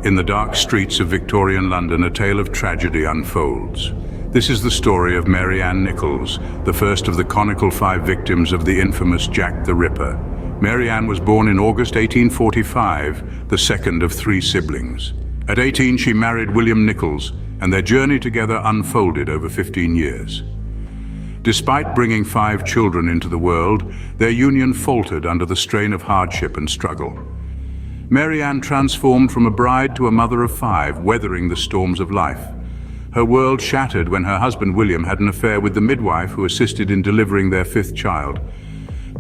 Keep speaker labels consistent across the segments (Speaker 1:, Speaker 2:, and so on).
Speaker 1: In the dark streets of Victorian London, a tale of tragedy unfolds. This is the story of Mary Nichols, the first of the conical 5 victims of the infamous Jack the Ripper. Mary was born in August 1845, the second of 3 siblings. At 18, she married William Nichols, and their journey together unfolded over 15 years. Despite bringing 5 children into the world, their union faltered under the strain of hardship and struggle. Mary transformed from a bride to a mother of 5, weathering the storms of life. Her world shattered when her husband William had an affair with the midwife who assisted in delivering their 5th child.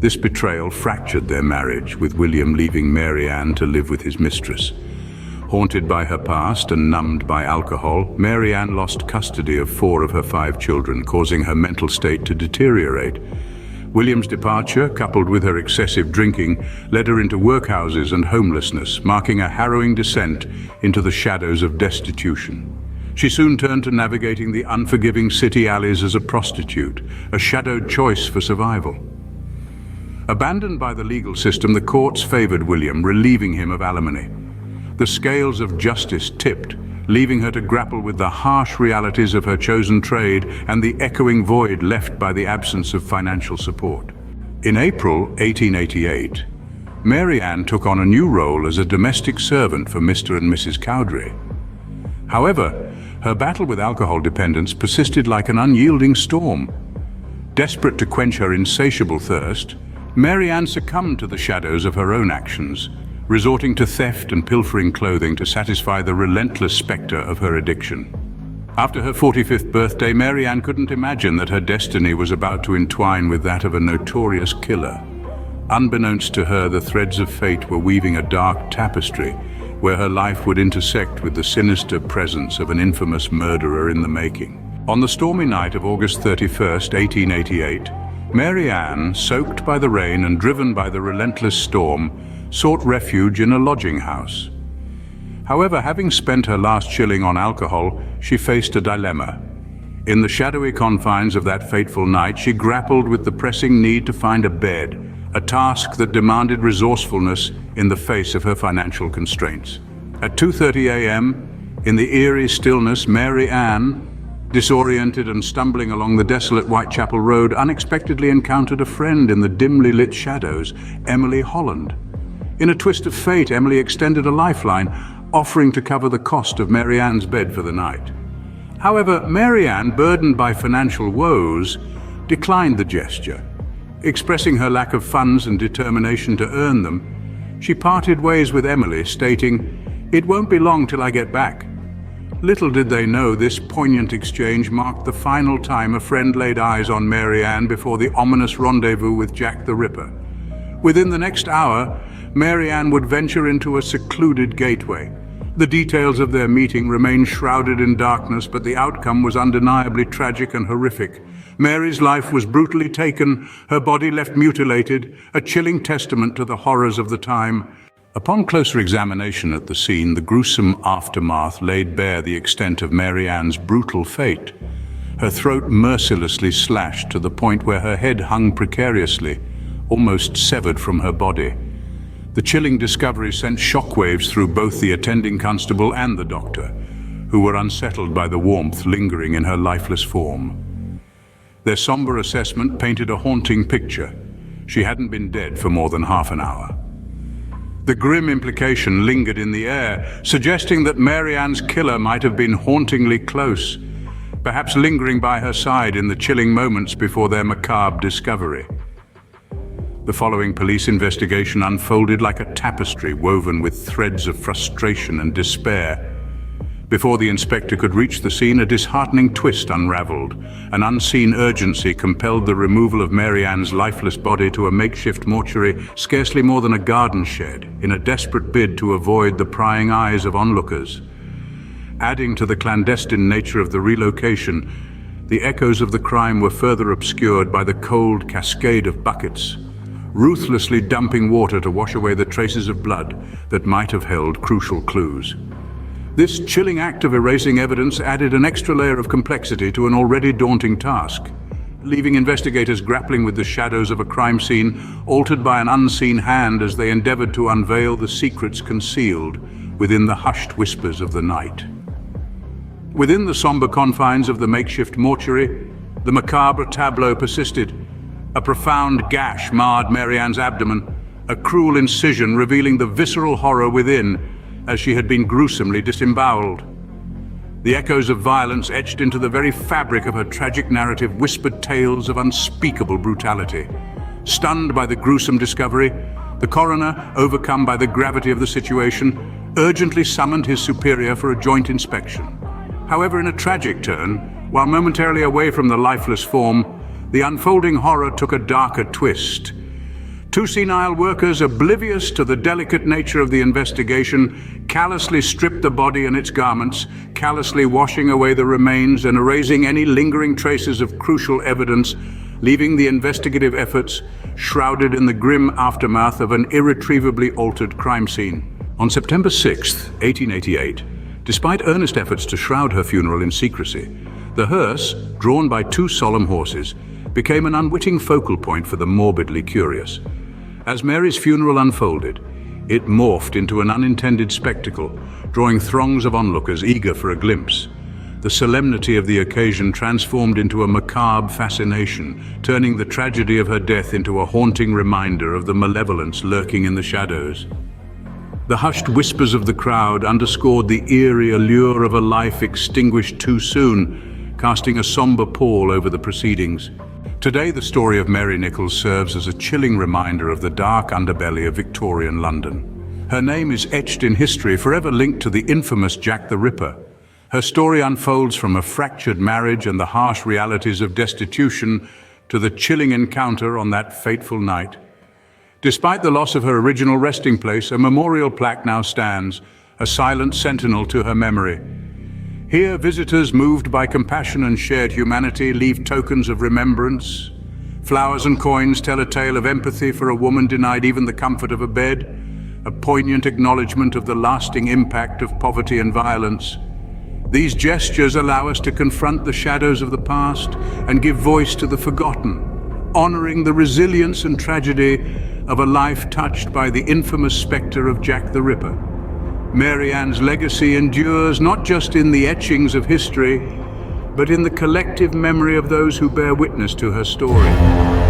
Speaker 1: This betrayal fractured their marriage, with William leaving Mary to live with his mistress. Haunted by her past and numbed by alcohol, Mary lost custody of 4 of her 5 children, causing her mental state to deteriorate. William's departure, coupled with her excessive drinking, led her into workhouses and homelessness, marking a harrowing descent into the shadows of destitution. She soon turned to navigating the unforgiving city alleys as a prostitute, a shadowed choice for survival. Abandoned by the legal system, the courts favored William, relieving him of alimony. The scales of justice tipped, leaving her to grapple with the harsh realities of her chosen trade and the echoing void left by the absence of financial support. In April 1888, Mary took on a new role as a domestic servant for Mr. and Mrs. Cowdery. However, her battle with alcohol dependence persisted like an unyielding storm. Desperate to quench her insatiable thirst, Mary succumbed to the shadows of her own actions, resorting to theft and pilfering clothing to satisfy the relentless specter of her addiction. After her 45th birthday, Mary couldn't imagine that her destiny was about to entwine with that of a notorious killer. Unbeknownst to her, the threads of fate were weaving a dark tapestry where her life would intersect with the sinister presence of an infamous murderer in the making. On the stormy night of August 31st, 1888, Mary soaked by the rain and driven by the relentless storm, sought refuge in a lodging house. However, having spent her last shilling on alcohol, she faced a dilemma. In the shadowy confines of that fateful night, she grappled with the pressing need to find a bed, a task that demanded resourcefulness in the face of her financial constraints. At 2:30 a.m., in the eerie stillness, Mary disoriented and stumbling along the desolate Whitechapel road, unexpectedly encountered a friend in the dimly lit shadows, Emily Holland. In a twist of fate, Emily extended a lifeline, offering to cover the cost of Mary bed for the night. However, Mary burdened by financial woes, declined the gesture. Expressing her lack of funds and determination to earn them, she parted ways with Emily, stating, "It won't be long till I get back." Little did they know this poignant exchange marked the final time a friend laid eyes on Mary before the ominous rendezvous with Jack the Ripper. Within the next hour, Mary would venture into a secluded gateway. The details of their meeting remained shrouded in darkness, but the outcome was undeniably tragic and horrific. Mary's life was brutally taken, her body left mutilated, a chilling testament to the horrors of the time. Upon closer examination at the scene, the gruesome aftermath laid bare the extent of Mary brutal fate. Her throat mercilessly slashed to the point where her head hung precariously, almost severed from her body. The chilling discovery sent shockwaves through both the attending constable and the doctor, who were unsettled by the warmth lingering in her lifeless form. Their somber assessment painted a haunting picture. She hadn't been dead for more than half an hour. The grim implication lingered in the air, suggesting that Mary killer might have been hauntingly close, perhaps lingering by her side in the chilling moments before their macabre discovery. The following police investigation unfolded like a tapestry woven with threads of frustration and despair. Before the inspector could reach the scene, a disheartening twist unraveled. An unseen urgency compelled the removal of Mary lifeless body to a makeshift mortuary, scarcely more than a garden shed, in a desperate bid to avoid the prying eyes of onlookers. Adding to the clandestine nature of the relocation, the echoes of the crime were further obscured by the cold cascade of buckets, ruthlessly dumping water to wash away the traces of blood that might have held crucial clues. This chilling act of erasing evidence added an extra layer of complexity to an already daunting task, leaving investigators grappling with the shadows of a crime scene altered by an unseen hand as they endeavored to unveil the secrets concealed within the hushed whispers of the night. Within the somber confines of the makeshift mortuary, the macabre tableau persisted. A profound gash marred Mary Ann's abdomen, a cruel incision revealing the visceral horror within as she had been gruesomely disemboweled. The echoes of violence etched into the very fabric of her tragic narrative whispered tales of unspeakable brutality. Stunned by the gruesome discovery, the coroner, overcome by the gravity of the situation, urgently summoned his superior for a joint inspection. However, in a tragic turn, while momentarily away from the lifeless form, the unfolding horror took a darker twist. Two senile workers, oblivious to the delicate nature of the investigation, callously stripped the body and its garments, callously washing away the remains and erasing any lingering traces of crucial evidence, leaving the investigative efforts shrouded in the grim aftermath of an irretrievably altered crime scene. On September 6, 1888, despite earnest efforts to shroud her funeral in secrecy, the hearse, drawn by two solemn horses, became an unwitting focal point for the morbidly curious. As Mary's funeral unfolded, it morphed into an unintended spectacle, drawing throngs of onlookers eager for a glimpse. The solemnity of the occasion transformed into a macabre fascination, turning the tragedy of her death into a haunting reminder of the malevolence lurking in the shadows. The hushed whispers of the crowd underscored the eerie allure of a life extinguished too soon, casting a somber pall over the proceedings. Today, the story of Mary Nichols serves as a chilling reminder of the dark underbelly of Victorian London. Her name is etched in history, forever linked to the infamous Jack the Ripper. Her story unfolds from a fractured marriage and the harsh realities of destitution to the chilling encounter on that fateful night. Despite the loss of her original resting place, a memorial plaque now stands, a silent sentinel to her memory. Here, visitors, moved by compassion and shared humanity, leave tokens of remembrance. Flowers and coins tell a tale of empathy for a woman denied even the comfort of a bed, a poignant acknowledgement of the lasting impact of poverty and violence. These gestures allow us to confront the shadows of the past and give voice to the forgotten, honoring the resilience and tragedy of a life touched by the infamous spectre of Jack the Ripper. Mary Ann's legacy endures not just in the etchings of history, but in the collective memory of those who bear witness to her story.